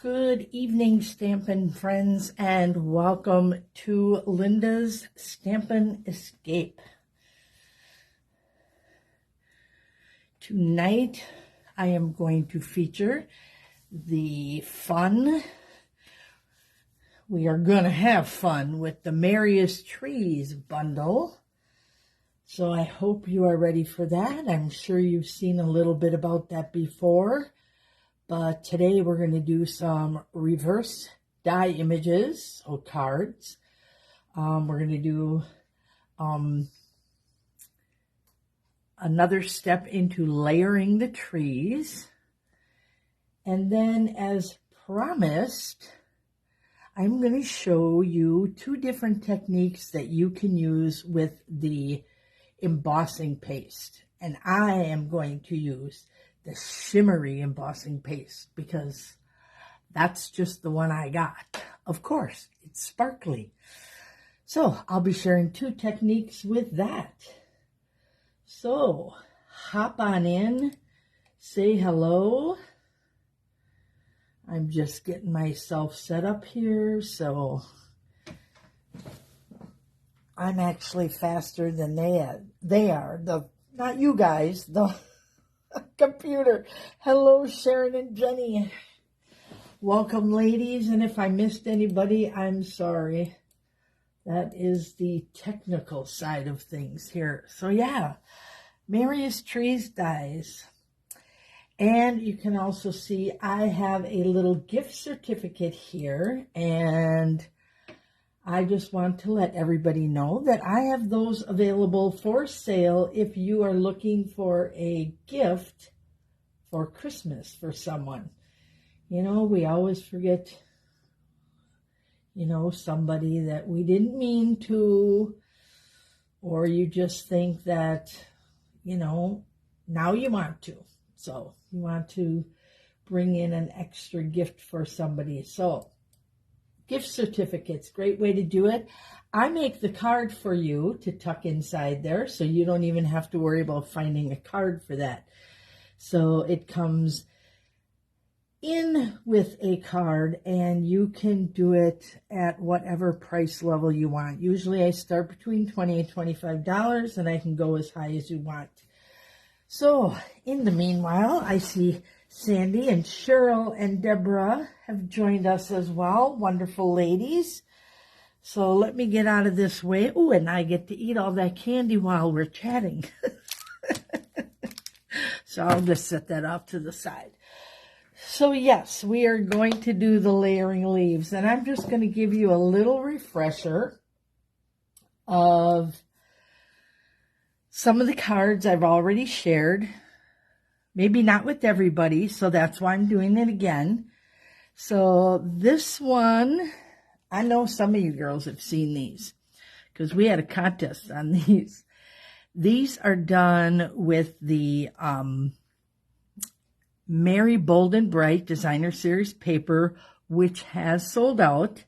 Good evening, Stampin' friends, and welcome to Linda's Stampin' Escape. Tonight, I am going to feature the fun. We are going to have fun with the Merriest Trees bundle. So I hope you are ready for that. I'm sure you've seen a little bit about that before. But today we're going to do some reverse die images or cards. We're going to do another step into layering the trees. And then, as promised, I'm going to show you two different techniques that you can use with the embossing paste. And I am going to use the shimmery embossing paste because that's just the one I got. Of course, it's sparkly. So I'll be sharing two techniques with that. So hop on in, say hello. I'm just getting myself set up here, so I'm actually faster than they are. Not you guys, the computer. Hello, Sharon and Jenny. Welcome, ladies. And if I missed anybody, I'm sorry. That is the technical side of things here. So yeah, Merriest Trees dies. And you can also see I have a little gift certificate here, and I just want to let everybody know that I have those available for sale if you are looking for a gift for Christmas for someone. You know, we always forget, somebody that we didn't mean to, or you just think that, now you want to. So you want to bring in an extra gift for somebody. So gift certificates, great way to do it. I make the card for you to tuck inside there, so you don't even have to worry about finding a card for that. So it comes in with a card, and you can do it at whatever price level you want. Usually I start between $20 and $25, and I can go as high as you want. So in the meanwhile, I see Sandy and Cheryl and Deborah have joined us as well. Wonderful ladies. So let me get out of this way. Oh, and I get to eat all that candy while we're chatting. So I'll just set that off to the side. So yes, we are going to do the layering leaves. And I'm just going to give you a little refresher of some of the cards I've already shared. Maybe not with everybody, so that's why I'm doing it again. So this one, I know some of you girls have seen these because we had a contest on these. These are done with the Mary Bold and Bright Designer Series paper, which has sold out.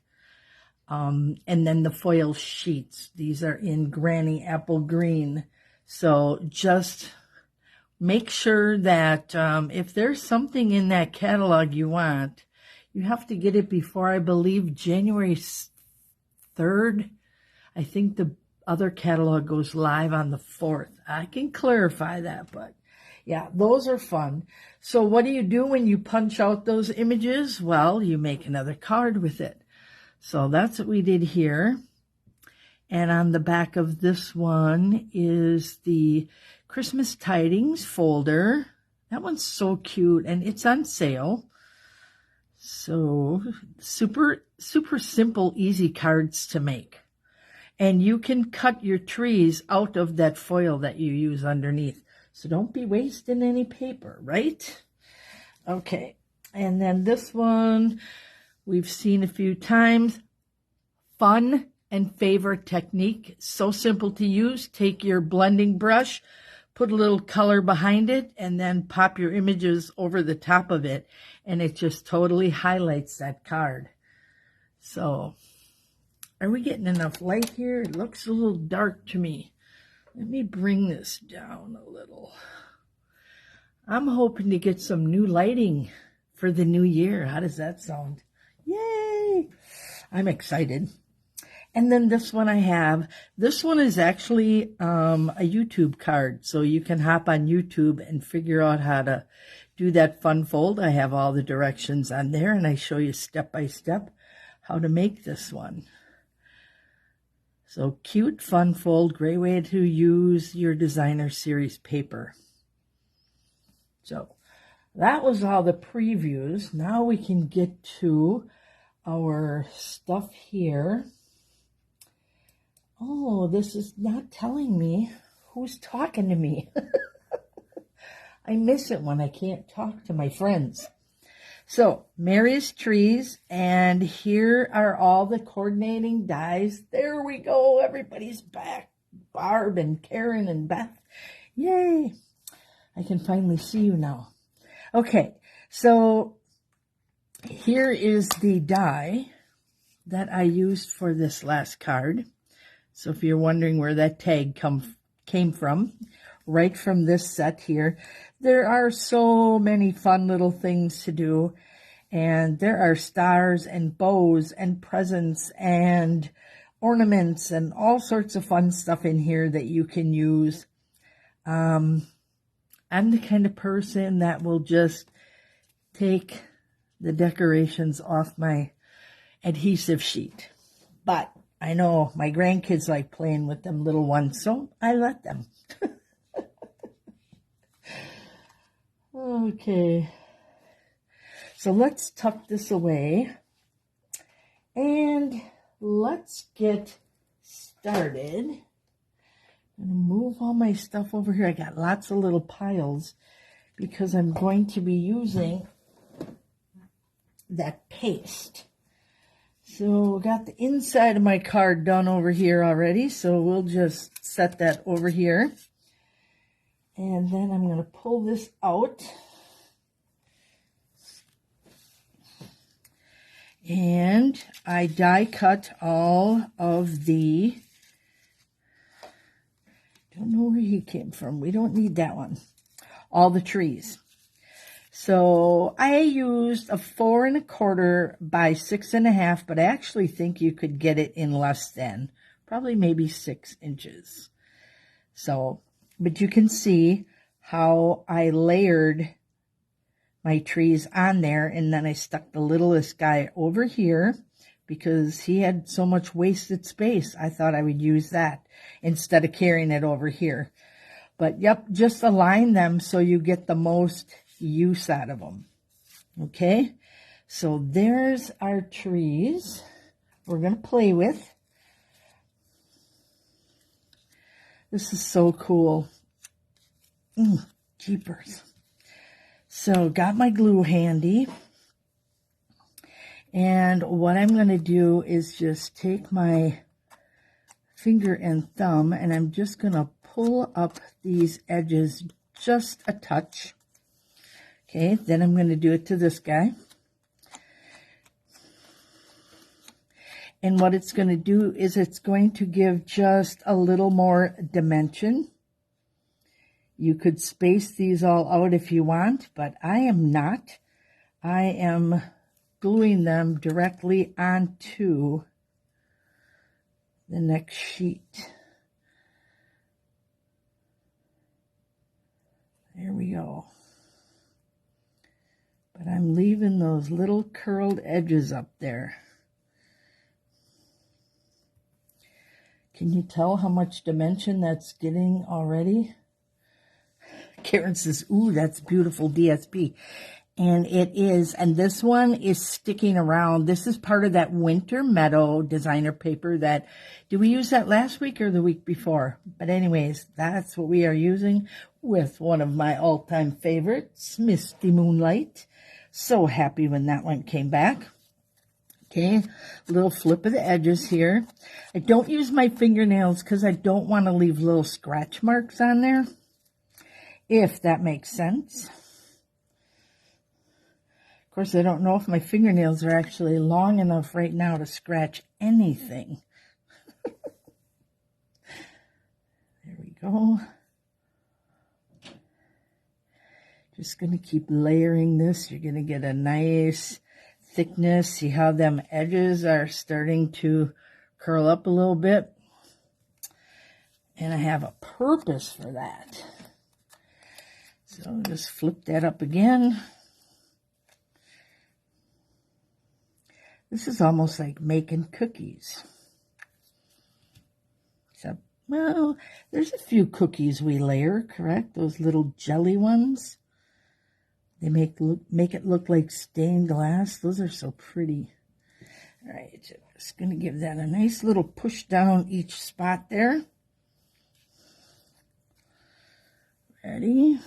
And then the foil sheets. These are in Granny Apple Green. So just make sure that if there's something in that catalog you want, you have to get it before, I believe, January 3rd. I think the other catalog goes live on the 4th. I can clarify that, but yeah, those are fun. So what do you do when you punch out those images? Well, you make another card with it. So that's what we did here. And on the back of this one is the Christmas Tidings folder. That one's so cute, and it's on sale. So super, super simple, easy cards to make. And you can cut your trees out of that foil that you use underneath. So don't be wasting any paper, right? Okay, and then this one we've seen a few times. Fun and favorite technique. So simple to use. Take your blending brush, put a little color behind it, and then pop your images over the top of it. And it just totally highlights that card. So, are we getting enough light here? It looks a little dark to me. Let me bring this down a little. I'm hoping to get some new lighting for the new year. How does that sound? Yay! I'm excited. And then this one I have, this one is actually a YouTube card. So you can hop on YouTube and figure out how to do that fun fold. I have all the directions on there, and I show you step by step how to make this one. So cute, fun fold, great way to use your designer series paper. So that was all the previews. Now we can get to our stuff here. Oh, this is not telling me who's talking to me. I miss it when I can't talk to my friends. So, Merriest trees, and here are all the coordinating dies. There we go. Everybody's back. Barb and Karen and Beth. Yay. I can finally see you now. Okay, so here is the die that I used for this last card. So if you're wondering where that tag came from, right from this set here, there are so many fun little things to do. And there are stars and bows and presents and ornaments and all sorts of fun stuff in here that you can use. I'm the kind of person that will just take the decorations off my adhesive sheet. But I know my grandkids like playing with them little ones, so I let them. Okay. So let's tuck this away and let's get started. I'm going to move all my stuff over here. I got lots of little piles because I'm going to be using that paste. So got the inside of my card done over here already, so we'll just set that over here. And then I'm going to pull this out. And I die cut all of the, don't know where he came from. We don't need that one. All the trees. So I used a 4 1/4 by 6 1/2, but I actually think you could get it in less than, probably maybe 6 inches. So, but you can see how I layered my trees on there, and then I stuck the littlest guy over here because he had so much wasted space. I thought I would use that instead of carrying it over here. But yep, just align them so you get the most use out of them. Okay, so there's our trees we're going to play with. This is so cool. Jeepers. So got my glue handy, and what I'm going to do is just take my finger and thumb, and I'm just going to pull up these edges just a touch. Okay, then I'm going to do it to this guy. And what it's going to do is it's going to give just a little more dimension. You could space these all out if you want, but I am not. I am gluing them directly onto the next sheet. There we go. But I'm leaving those little curled edges up there. Can you tell how much dimension that's getting already? Karen says, ooh, that's beautiful DSP. And it is, and this one is sticking around. This is part of that Winter Meadow designer paper that, did we use that last week or the week before? But anyways, that's what we are using with one of my all-time favorites, Misty Moonlight. So happy when that one came back. Okay, a little flip of the edges here. I don't use my fingernails because I don't want to leave little scratch marks on there, if that makes sense. Of course, I don't know if my fingernails are actually long enough right now to scratch anything. There we go. Just going to keep layering this. You're going to get a nice thickness. See how them edges are starting to curl up a little bit? And I have a purpose for that. So just flip that up again. This is almost like making cookies. Except, well, there's a few cookies we layer, correct? Those little jelly ones. They make it look like stained glass. Those are so pretty. All right, just going to give that a nice little push down each spot there. Ready?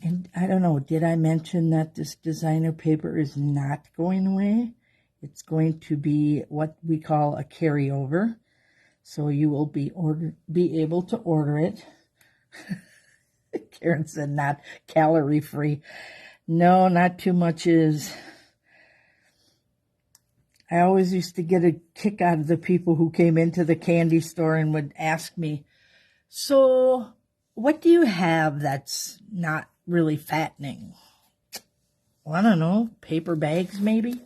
And I don't know, did I mention that this designer paper is not going away? It's going to be what we call a carryover. So you will be able to order it. Karen said not calorie free. No, not too much is. I always used to get a kick out of the people who came into the candy store and would ask me, so what do you have that's not really fattening? Well, I don't know, paper bags maybe?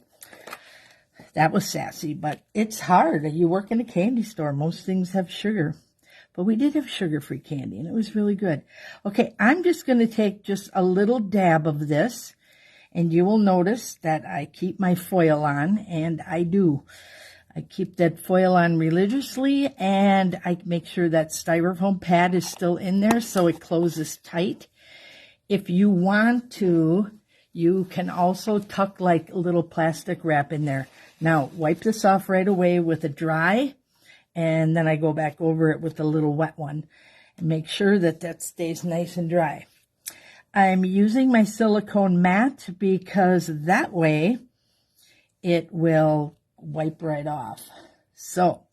That was sassy, but it's hard. You work in a candy store. Most things have sugar. But we did have sugar-free candy, and it was really good. Okay, I'm just going to take just a little dab of this, and you will notice that I keep my foil on, and I do. I keep that foil on religiously, and I make sure that styrofoam pad is still in there so it closes tight. If you want to, you can also tuck like a little plastic wrap in there. Now, wipe this off right away with a dry, and then I go back over it with a little wet one and make sure that that stays nice and dry. I'm using my silicone mat because that way it will wipe right off. So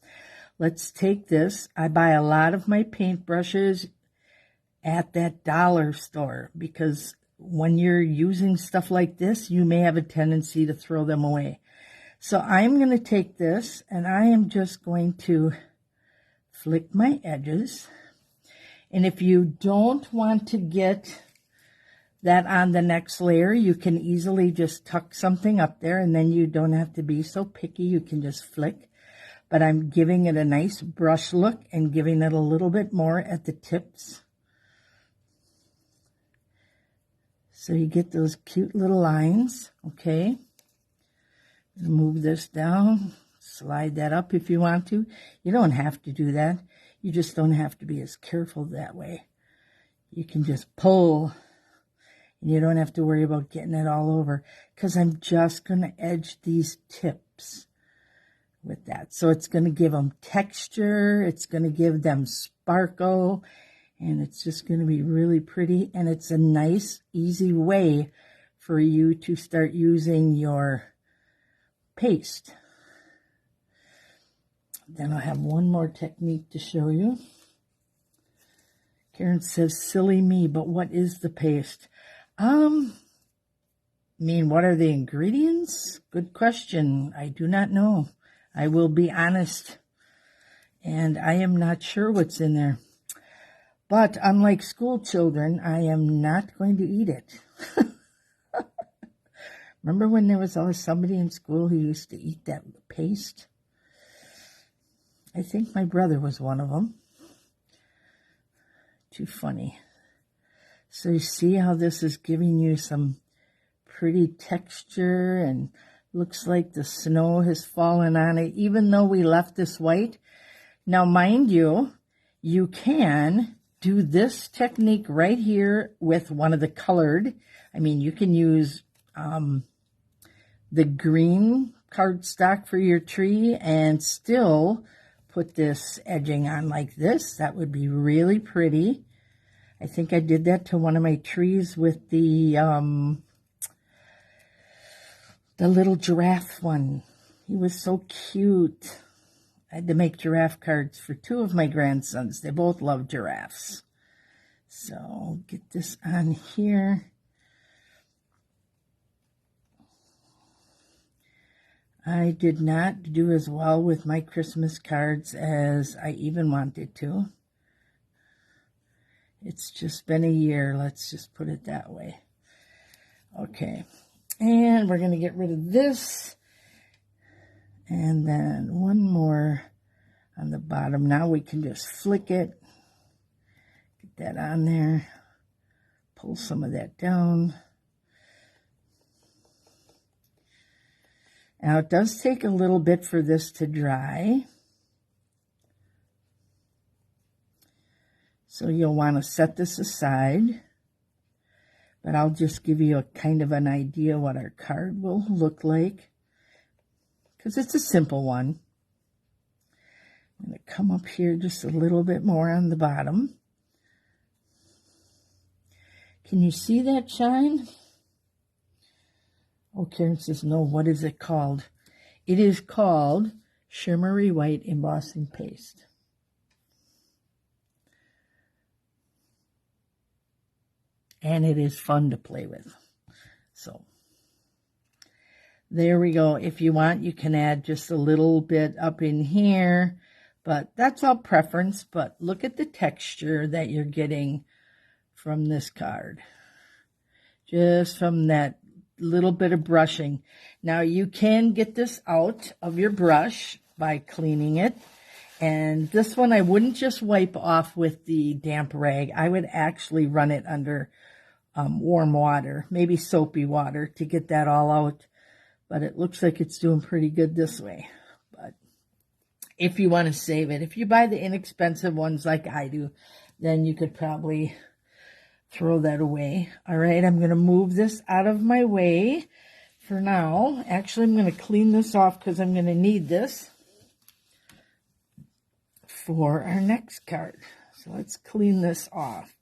let's take this. I buy a lot of my paintbrushes at that dollar store because when you're using stuff like this, you may have a tendency to throw them away. So I'm going to take this and I am just going to flick my edges. And if you don't want to get that on the next layer, you can easily just tuck something up there and then you don't have to be so picky. You can just flick. But I'm giving it a nice brush look and giving it a little bit more at the tips. So you get those cute little lines, okay? Move this down, slide that up if you want to. You don't have to do that. You just don't have to be as careful that way. You can just pull, and you don't have to worry about getting it all over, because I'm just going to edge these tips with that. So it's going to give them texture, it's going to give them sparkle, and it's just going to be really pretty, and it's a nice, easy way for you to start using your paste. Then I'll have one more technique to show you. Karen says, silly me, but what is the paste? What are the ingredients? Good question. I do not know. I will be honest. And I am not sure what's in there. But unlike school children, I am not going to eat it. Remember when there was always somebody in school who used to eat that paste? I think my brother was one of them. Too funny. So you see how this is giving you some pretty texture and looks like the snow has fallen on it, even though we left this white. Now, mind you, you can do this technique right here with one of the colored. You can use the green cardstock for your tree and still put this edging on like this. That would be really pretty. I think I did that to one of my trees with the little giraffe one. He was so cute. I had to make giraffe cards for two of my grandsons. They both love giraffes. So get this on here. I did not do as well with my Christmas cards as I even wanted to. It's just been a year. Let's just put it that way. Okay. And we're going to get rid of this. And then one more on the bottom. Now we can just flick it. Get that on there. Pull some of that down. Now it does take a little bit for this to dry. So you'll want to set this aside. But I'll just give you a kind of an idea what our card will look like. Because it's a simple one. I'm going to come up here just a little bit more on the bottom. Can you see that shine? Oh, Karen says, no, what is it called? It is called Shimmery White Embossing Paste. And it is fun to play with. So, there we go. If you want, you can add just a little bit up in here. But that's all preference. But look at the texture that you're getting from this card. Just from that little bit of brushing. Now, you can get this out of your brush by cleaning it. And this one, I wouldn't just wipe off with the damp rag. I would actually run it under warm water, maybe soapy water, to get that all out. But it looks like it's doing pretty good this way. But if you want to save it, if you buy the inexpensive ones like I do, then you could probably throw that away. All right, I'm going to move this out of my way for now. Actually, I'm going to clean this off because I'm going to need this for our next card. So let's clean this off.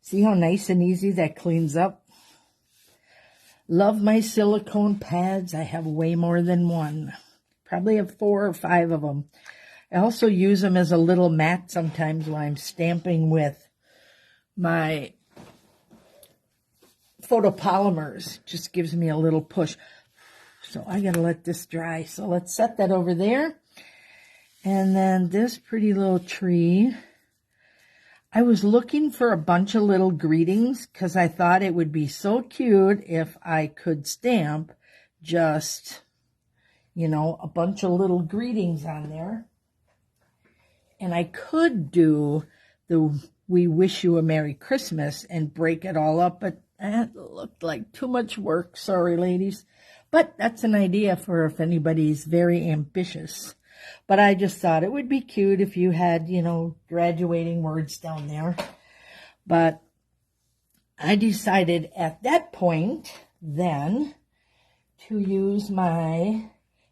See how nice and easy that cleans up? Love my silicone pads. I have way more than one. Probably have 4 or 5 of them. I also use them as a little mat sometimes when I'm stamping with my photopolymers. Just gives me a little push. So I got to let this dry. So let's set that over there. And then this pretty little tree. I was looking for a bunch of little greetings because I thought it would be so cute if I could stamp just, you know, a bunch of little greetings on there. And I could do the "We wish you a Merry Christmas" and break it all up, but that looked like too much work. Sorry, ladies. But that's an idea for if anybody's very ambitious. But I just thought it would be cute if you had, you know, graduating words down there. But I decided at that point then to use my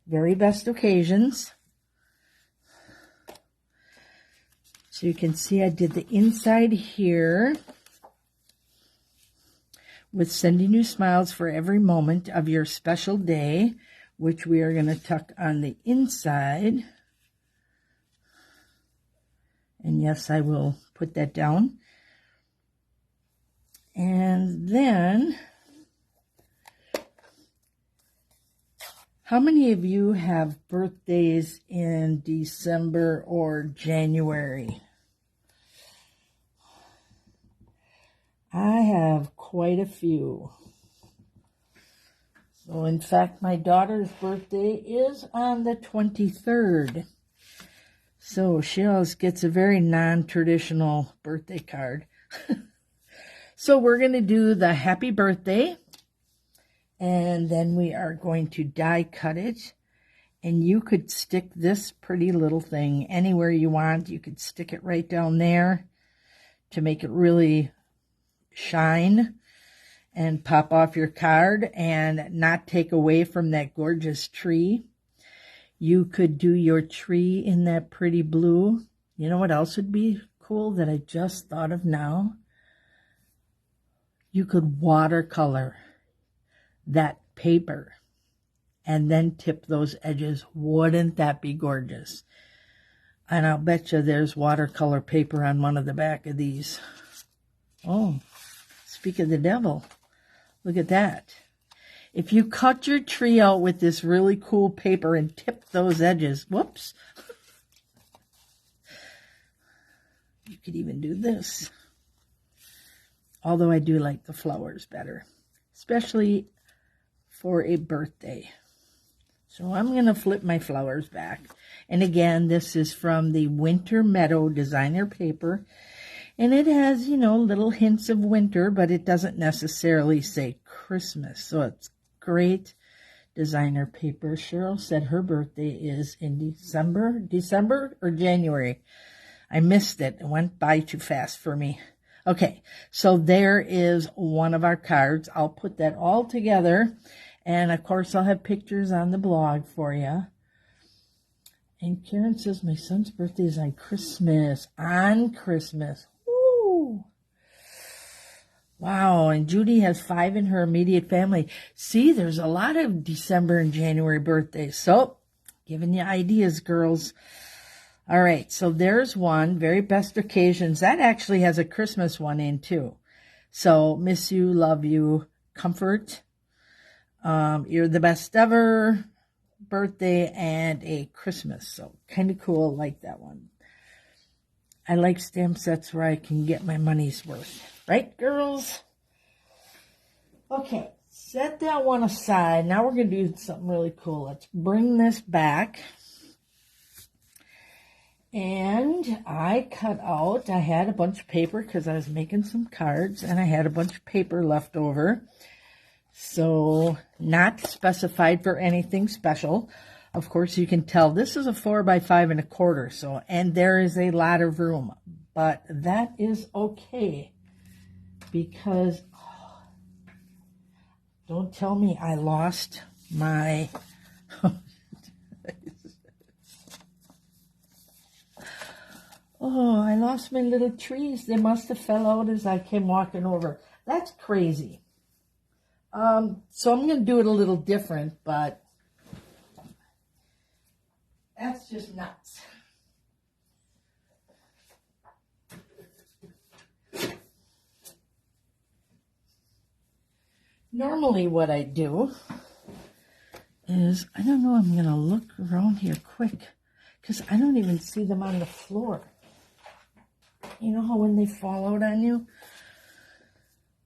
Very Best Occasions. So you can see I did the inside here with "Sending you smiles for every moment of your special day," which we are going to tuck on the inside. And yes, I will put that down. And then, how many of you have birthdays in December or January? I have quite a few. So, in fact, my daughter's birthday is on the 23rd. So, she always gets a very non-traditional birthday card. So, we're going to do the happy birthday. And then we are going to die cut it. And you could stick this pretty little thing anywhere you want. You could stick it right down there to make it really shine and pop off your card and not take away from that gorgeous tree. You could do your tree in that pretty blue. You know what else would be cool that I just thought of now? You could watercolor that paper and then tip those edges. Wouldn't that be gorgeous? And I'll bet you there's watercolor paper on one of the back of these. Oh, speak of the devil. Look at that. If you cut your tree out with this really cool paper and tip those edges, whoops. You could even do this. Although I do like the flowers better, especially for a birthday. So I'm going to flip my flowers back. And again, this is from the Winter Meadow designer paper. And it has, you know, little hints of winter, but it doesn't necessarily say Christmas. So it's great designer paper. Cheryl said her birthday is in December or January. I missed it. It went by too fast for me. Okay, so there is one of our cards. I'll put that all together. And, of course, I'll have pictures on the blog for you. And Karen says, my son's birthday is on Christmas. On Christmas. Woo! Wow, and Judy has 5 in her immediate family. See, there's a lot of December and January birthdays. So, giving you ideas, girls. All right, so there's one. Very best occasions. That actually has a Christmas one in, too. So, miss you, love you, comfort. You're the best ever, birthday, and a Christmas. So kind of cool. Like that one. I like stamp sets where I can get my money's worth. Right, girls? Okay, set that one aside. Now we're going to do something really cool. Let's bring this back. And I cut out, I had a bunch of paper because I was making some cards, and I had a bunch of paper left over. So not specified for anything special. Of course, you can tell this is a 4 by 5 1/4. So, and there is a lot of room, but that is okay because don't tell me I lost my. Oh, I lost my little trees. They must have fell out as I came walking over. That's crazy. So I'm going to do it a little different, but that's just nuts. Normally what I do is, I don't know, I'm going to look around here quick because I don't even see them on the floor. You know how when they fall out on you?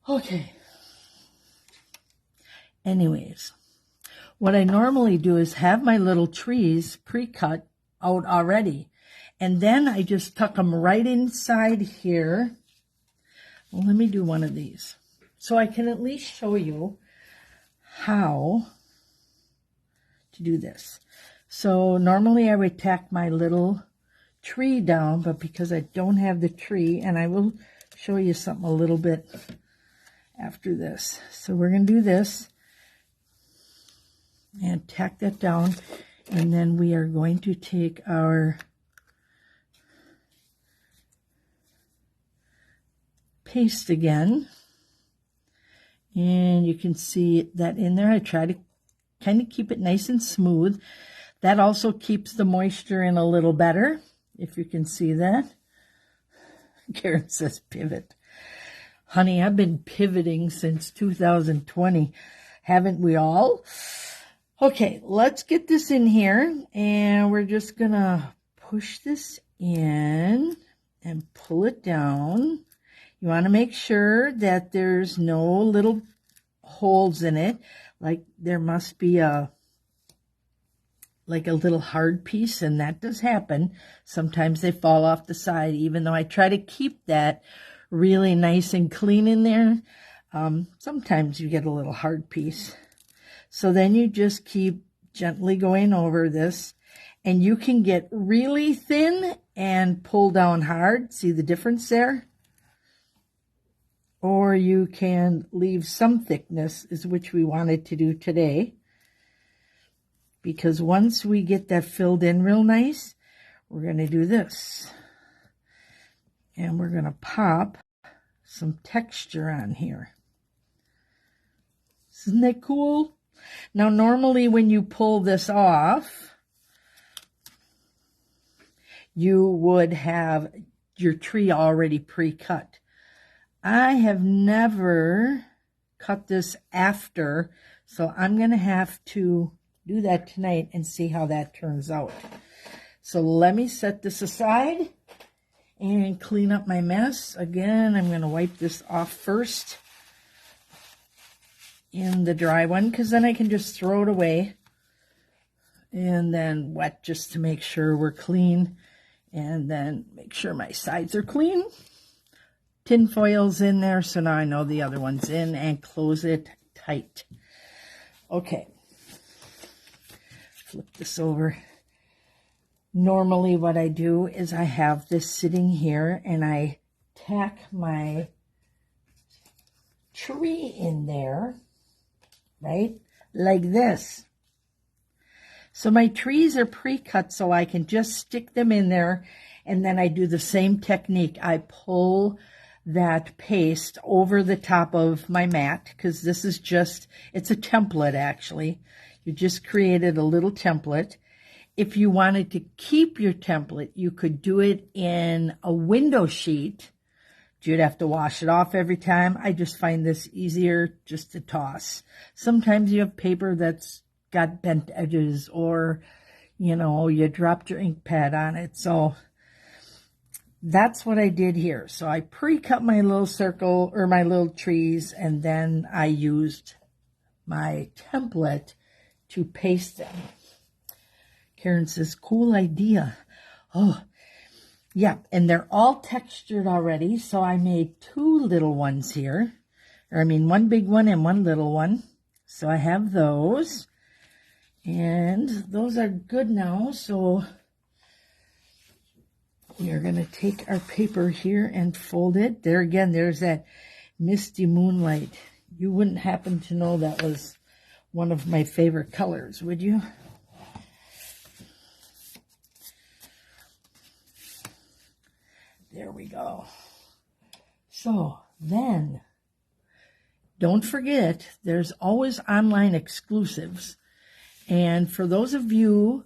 Okay. Anyways, what I normally do is have my little trees pre-cut out already. And then I just tuck them right inside here. Well, let me do one of these. So I can at least show you how to do this. So normally I would tack my little tree down, but because I don't have the tree, and I will show you something a little bit after this. So we're going to do this. And tack that down, and then we are going to take our paste again, and you can see that in there. I try to kind of keep it nice and smooth. That also keeps the moisture in a little better, if you can see that. Karen says pivot. Honey, I've been pivoting since 2020. Haven't we all? Okay, let's get this in here, and we're just going to push this in and pull it down. You want to make sure that there's no little holes in it, like there must be a little hard piece, and that does happen. Sometimes they fall off the side, even though I try to keep that really nice and clean in there. Sometimes you get a little hard piece. So then you just keep gently going over this, and you can get really thin and pull down hard. See the difference there? Or you can leave some thickness, is which we wanted to do today. Because once we get that filled in real nice, we're going to do this. And we're going to pop some texture on here. Isn't that cool? Now, normally when you pull this off, you would have your tree already pre-cut. I have never cut this after, so I'm going to have to do that tonight and see how that turns out. So let me set this aside, and clean up my mess. Again, I'm going to wipe this off first in the dry one, because then I can just throw it away. And then wet just to make sure we're clean. And then make sure my sides are clean. Tin foil's in there, so now I know the other one's in, and close it tight. Okay. Flip this over. Normally what I do is I have this sitting here and I tack my tree in there, right? Like this. So my trees are pre-cut so I can just stick them in there, and then I do the same technique. I pull that paste over the top of my mat, because this is just, it's a template actually. You just created a little template. If you wanted to keep your template, you could do it in a window sheet. You'd have to wash it off every time. I just find this easier just to toss. Sometimes you have paper that's got bent edges, or, you know, you dropped your ink pad on it. So that's what I did here. So I pre-cut my little circle, or my little trees, and then I used my template to paste them. Karen says, cool idea. Oh, yeah, and they're all textured already, so I made 2 little ones here. Or I mean, 1 big one and 1 little one. So I have those. And those are good now, so we are going to take our paper here and fold it. There again, there's that misty moonlight. You wouldn't happen to know that was one of my favorite colors, would you? There we go. So then, don't forget, there's always online exclusives. And for those of you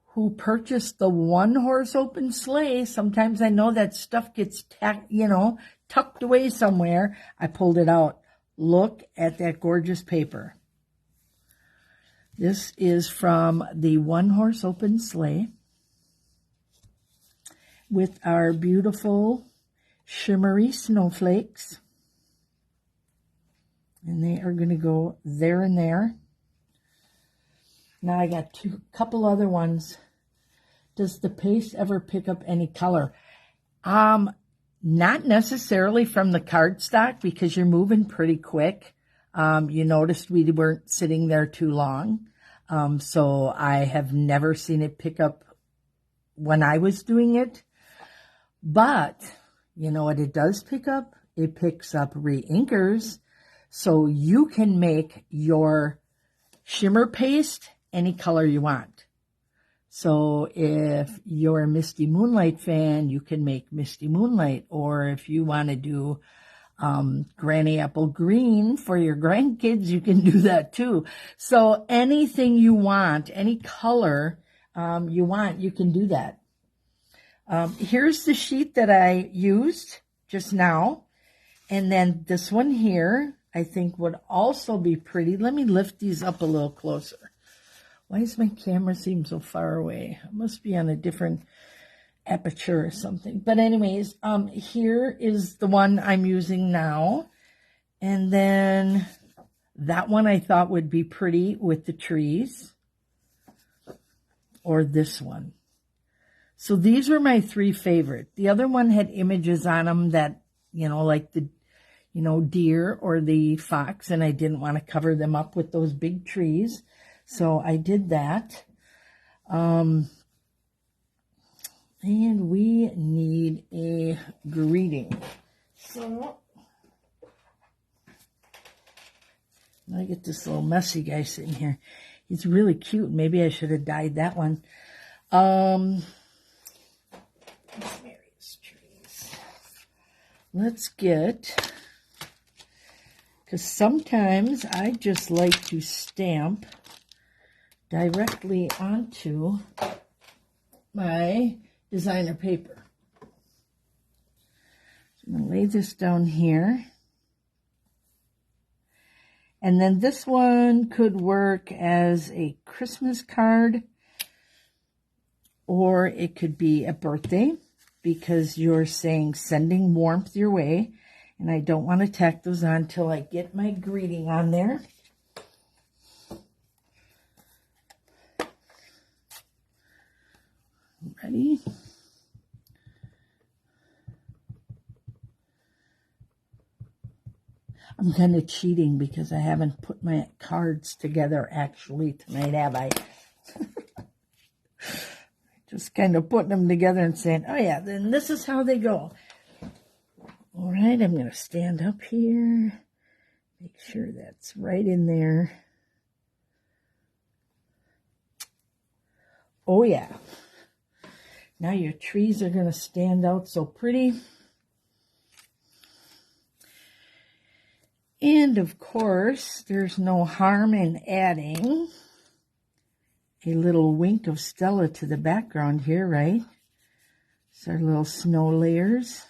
who purchased the 1-horse open sleigh, sometimes I know that stuff gets tucked away somewhere. I pulled it out. Look at that gorgeous paper. This is from the 1-horse open sleigh with our beautiful shimmery snowflakes. And they are going to go there and there. Now I got couple other ones. Does the paste ever pick up any color? Not necessarily from the cardstock, because you're moving pretty quick. You noticed we weren't sitting there too long. So I have never seen it pick up when I was doing it. But you know what it does pick up? It picks up re-inkers. So you can make your shimmer paste any color you want. So if you're a Misty Moonlight fan, you can make Misty Moonlight. Or if you want to do Granny Apple Green for your grandkids, you can do that too. So anything you want, any color you want, you can do that. Here's the sheet that I used just now. And then this one here, I think would also be pretty. Let me lift these up a little closer. Why does my camera seem so far away? It must be on a different aperture or something. But anyways, here is the one I'm using now. And then that one I thought would be pretty with the trees. Or this one. So these were my 3 favorite. The other one had images on them that, like the, deer or the fox. And I didn't want to cover them up with those big trees. So I did that. And we need a greeting. So I get this little messy guy sitting here. He's really cute. Maybe I should have dyed that one. Merriest trees. Let's get, because sometimes I just like to stamp directly onto my designer paper. So I'm going to lay this down here. And then this one could work as a Christmas card, or it could be a birthday. because you're saying sending warmth your way. And I don't want to tack those on until I get my greeting on there. Ready? I'm kind of cheating because I haven't put my cards together actually tonight, have I? Just kind of putting them together and saying, oh yeah, then this is how they go. All right, I'm going to stand up here. Make sure that's right in there. Oh yeah. Now your trees are going to stand out so pretty. And of course, there's no harm in adding a little wink of Stella to the background here, right? It's our little snow layers.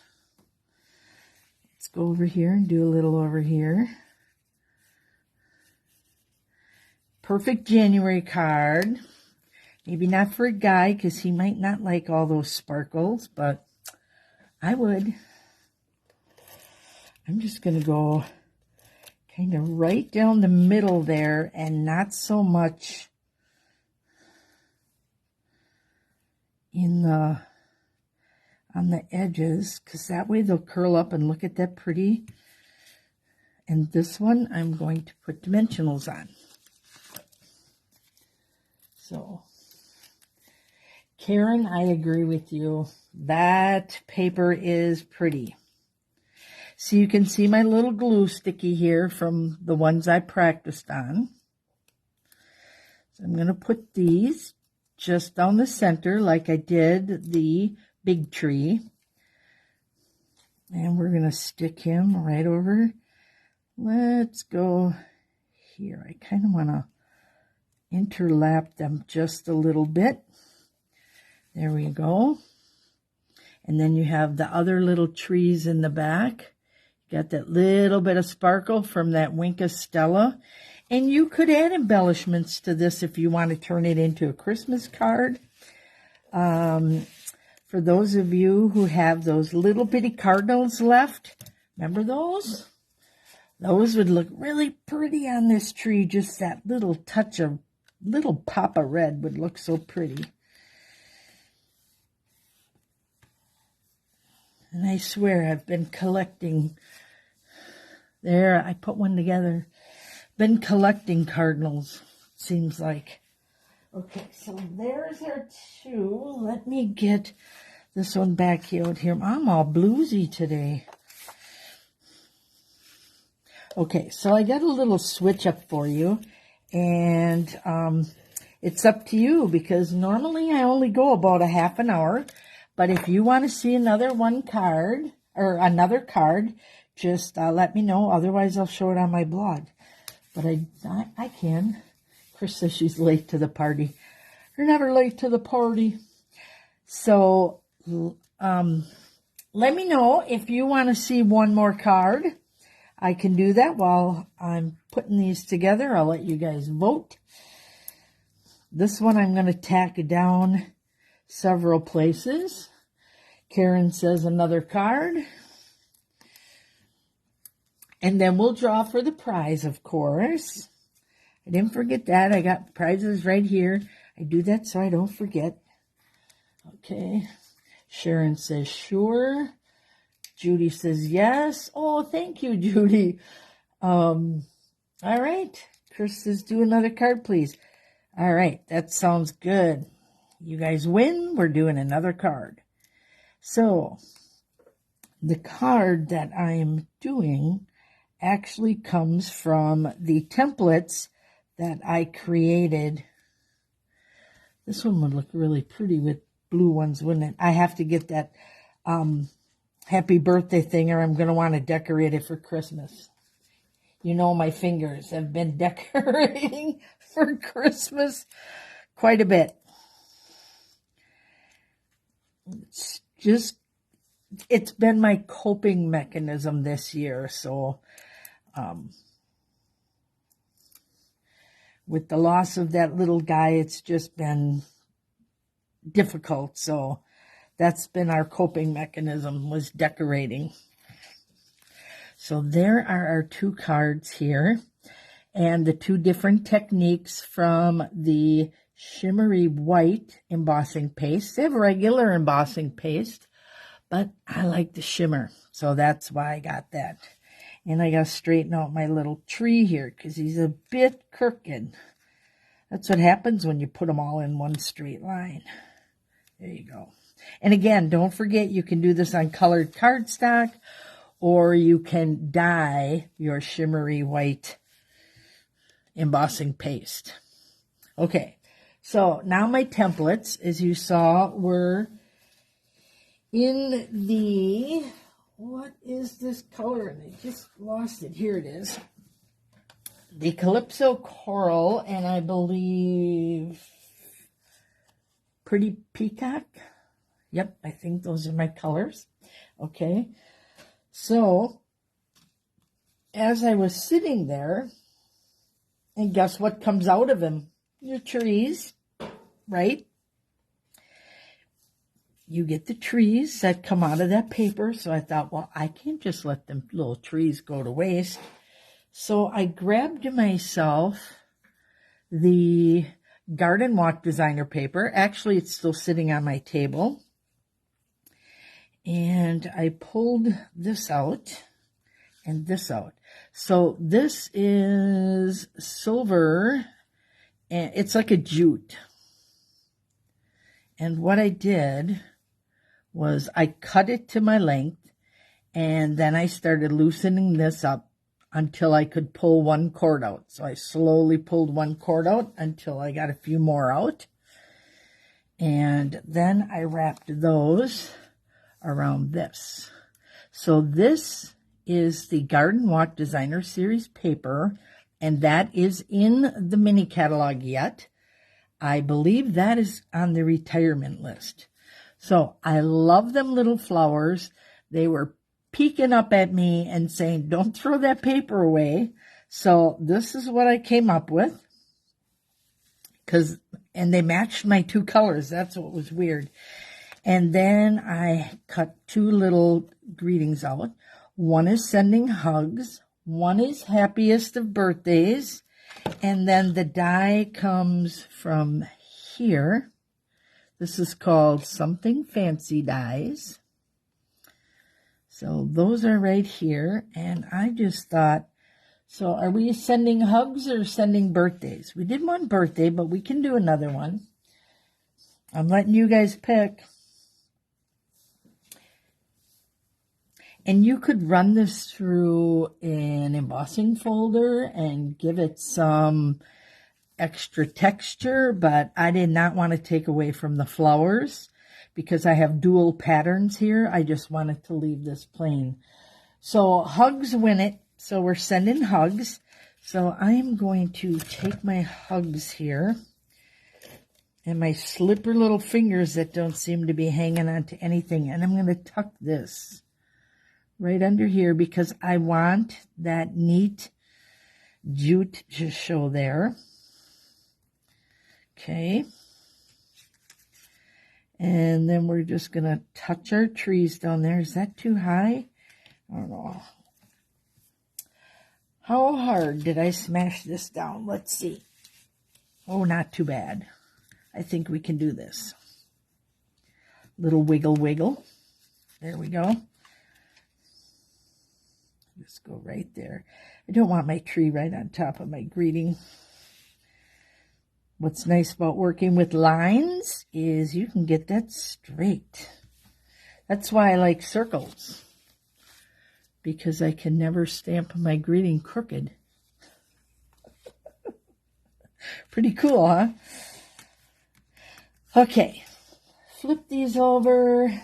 Let's go over here and do a little over here. Perfect January card. Maybe not for a guy because he might not like all those sparkles, but I would. I'm just going to go kind of right down the middle there and not so much in the on the edges, because that way they'll curl up and look at that pretty. And this one I'm going to put dimensionals on. So Karen, I agree with you. That paper is pretty. So you can see my little glue sticky here from the ones I practiced on. So I'm going to put these just down the center like I did the big tree. And we're going to stick him right over. Let's go here. I kind of want to interlap them just a little bit. There we go. And then you have the other little trees in the back. Got that little bit of sparkle from that wink of Stella. And you could add embellishments to this if you want to turn it into a Christmas card. For those of you who have those little bitty cardinals left, remember those? Those would look really pretty on this tree. Just that little touch of little pop of red would look so pretty. And I swear I've been collecting, there, I put one together, been collecting cardinals, seems like. Okay, so there's our two. Let me get this one back out here. I'm all bluesy today. Okay, so I got a little switch up for you, and it's up to you because normally I only go about a half an hour. But if you want to see another card, just let me know. Otherwise, I'll show it on my blog. But I can. Chris says she's late to the party. You're never late to the party. So let me know if you want to see one more card. I can do that while I'm putting these together. I'll let you guys vote. This one I'm going to tack down several places. Karen says another card. And then we'll draw for the prize, of course. I didn't forget that. I got prizes right here. I do that so I don't forget. Okay. Sharon says sure. Judy says yes. Oh, thank you, Judy. All right. Chris says do another card, please. All right. That sounds good. You guys win. We're doing another card. So the card that I'm doing actually comes from the templates that I created. This one would look really pretty with blue ones, wouldn't it? I have to get that happy birthday thing or I'm going to want to decorate it for Christmas. You know my fingers have been decorating for Christmas quite a bit. It's been my coping mechanism this year. So with the loss of that little guy, it's just been difficult. So That's been our coping mechanism, was decorating. So there are our 2 cards here, and the 2 different techniques from the shimmery white embossing paste. They have regular embossing paste, but I like the shimmer, so that's why I got that. And I got to straighten out my little tree here because he's a bit crooked. That's what happens when you put them all in one straight line. There you go. And again, don't forget you can do this on colored cardstock, or you can dye your shimmery white embossing paste. Okay, so now my templates, as you saw, were in the, what is this color? And I just lost it. Here it is. The Calypso Coral, and I believe Pretty Peacock. Yep, I think those are my colors. Okay, so as I was sitting there, and guess what comes out of him? Your trees, right? You get the trees that come out of that paper. So I thought, well, I can't just let them little trees go to waste. So I grabbed myself the Garden Walk designer paper. Actually, it's still sitting on my table. And I pulled this out and this out. So this is silver, and it's like a jute. And what I did was I cut it to my length, and then I started loosening this up until I could pull 1 cord out. So I slowly pulled 1 cord out until I got a few more out. And then I wrapped those around this. So this is the Garden Walk Designer Series paper, and that is in the mini catalog yet. I believe that is on the retirement list. So I love them little flowers. They were peeking up at me and saying, don't throw that paper away. So this is what I came up with. And they matched my 2 colors. That's what was weird. And then I cut 2 little greetings out. One is sending hugs. One is happiest of birthdays. And then the die comes from here. This is called Something Fancy Dies. So those are right here. And I just thought, so are we sending hugs or sending birthdays? We did one birthday, but we can do another one. I'm letting you guys pick. And you could run this through an embossing folder and give it some extra texture, but I did not want to take away from the flowers because I have dual patterns here. I just wanted to leave this plain. So hugs win it. So we're sending hugs. So I'm going to take my hugs here and my slipper little fingers that don't seem to be hanging on to anything. And I'm going to tuck this right under here because I want that neat jute to show there. Okay. And then we're just going to touch our trees down there. Is that too high? I don't know. How hard did I smash this down? Let's see. Oh, not too bad. I think we can do this. Little wiggle, wiggle. There we go. Just go right there. I don't want my tree right on top of my greeting. What's nice about working with lines is you can get that straight. That's why I like circles, because I can never stamp my greeting crooked. Pretty cool, huh? Okay, flip these over.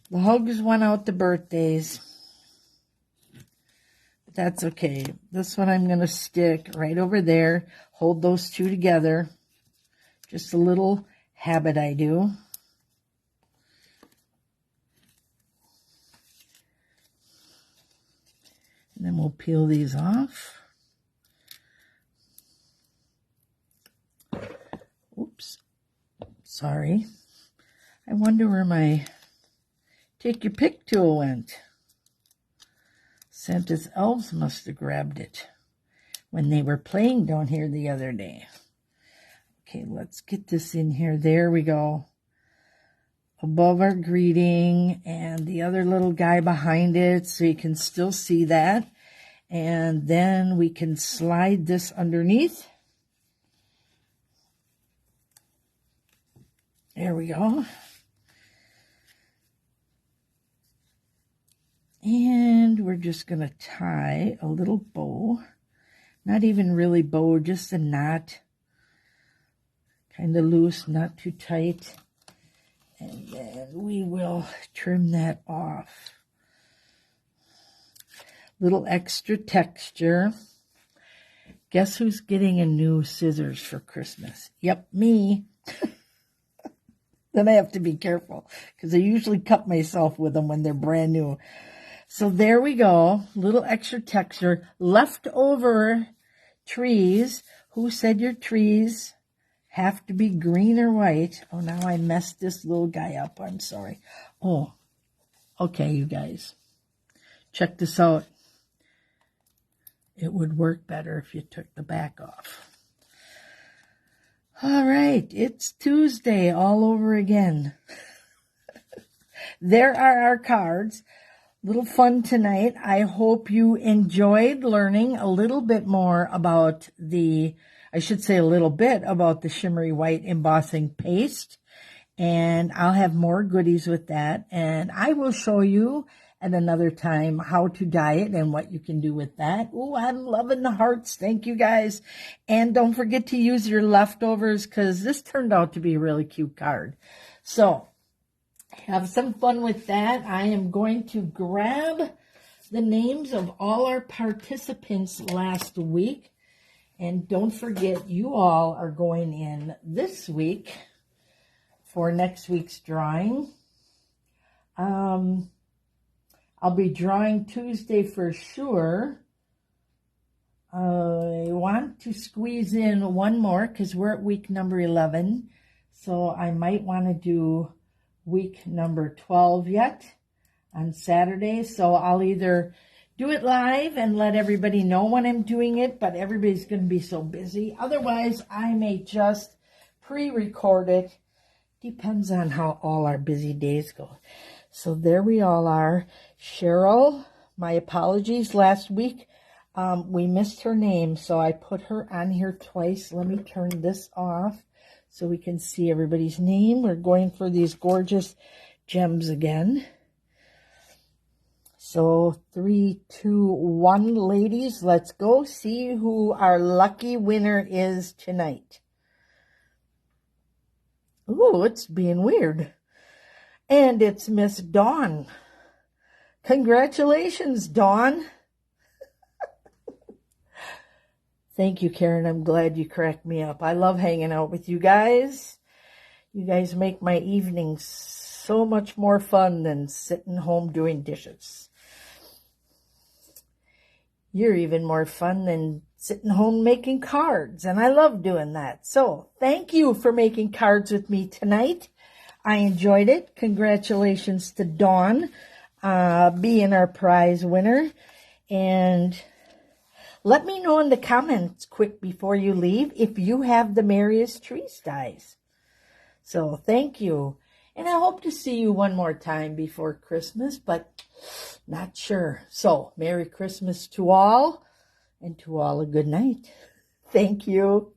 The hugs went out to birthdays. But that's okay. This one I'm going to stick right over there. Hold those 2 together. Just a little habit I do. And then we'll peel these off. sorry. I wonder where my take your pick tool went. Santa's elves must have grabbed it when they were playing down here the other day. Okay, let's get this in here. There we go. Above our greeting and the other little guy behind it so you can still see that. And then we can slide this underneath. There we go. And we're just going to tie a little bow. Not even really bow, just a knot. Kind of loose, not too tight. And then we will trim that off. Little extra texture. Guess who's getting a new scissors for Christmas? Yep, me. Then I have to be careful because I usually cut myself with them when they're brand new. So there we go. Little extra texture. Leftover trees. Who said your trees have to be green or white? Oh, now I messed this little guy up. I'm sorry. Oh, okay, you guys. Check this out. It would work better if you took the back off. All right, it's Tuesday all over again. There are our cards. Little fun tonight. I hope you enjoyed learning a little bit more about the shimmery white embossing paste. And I'll have more goodies with that. And I will show you at another time how to dye it and what you can do with that. Oh, I'm loving the hearts. Thank you, guys. And don't forget to use your leftovers because this turned out to be a really cute card. So have some fun with that. I am going to grab the names of all our participants last week. And don't forget, you all are going in this week for next week's drawing. I'll be drawing Tuesday for sure. I want to squeeze in one more because we're at week number 11. So I might want to do week number 12 yet on Saturday. So I'll either do it live and let everybody know when I'm doing it, but everybody's going to be so busy. Otherwise, I may just pre-record it. Depends on how all our busy days go. So there we all are. Cheryl, my apologies. Last week, we missed her name, so I put her on here twice. Let me turn this off so we can see everybody's name. We're going for these gorgeous gems again. So 3, 2, 1, ladies, let's go see who our lucky winner is tonight. Ooh, it's being weird. And it's Miss Dawn. Congratulations, Dawn. Thank you, Karen. I'm glad you cracked me up. I love hanging out with you guys. You guys make my evenings so much more fun than sitting home doing dishes. You're even more fun than sitting home making cards, and I love doing that. So thank you for making cards with me tonight. I enjoyed it. Congratulations to Dawn being our prize winner. And let me know in the comments quick before you leave if you have the Merriest Trees dies. So thank you. And I hope to see you one more time before Christmas, but not sure. So Merry Christmas to all, and to all a good night. Thank you.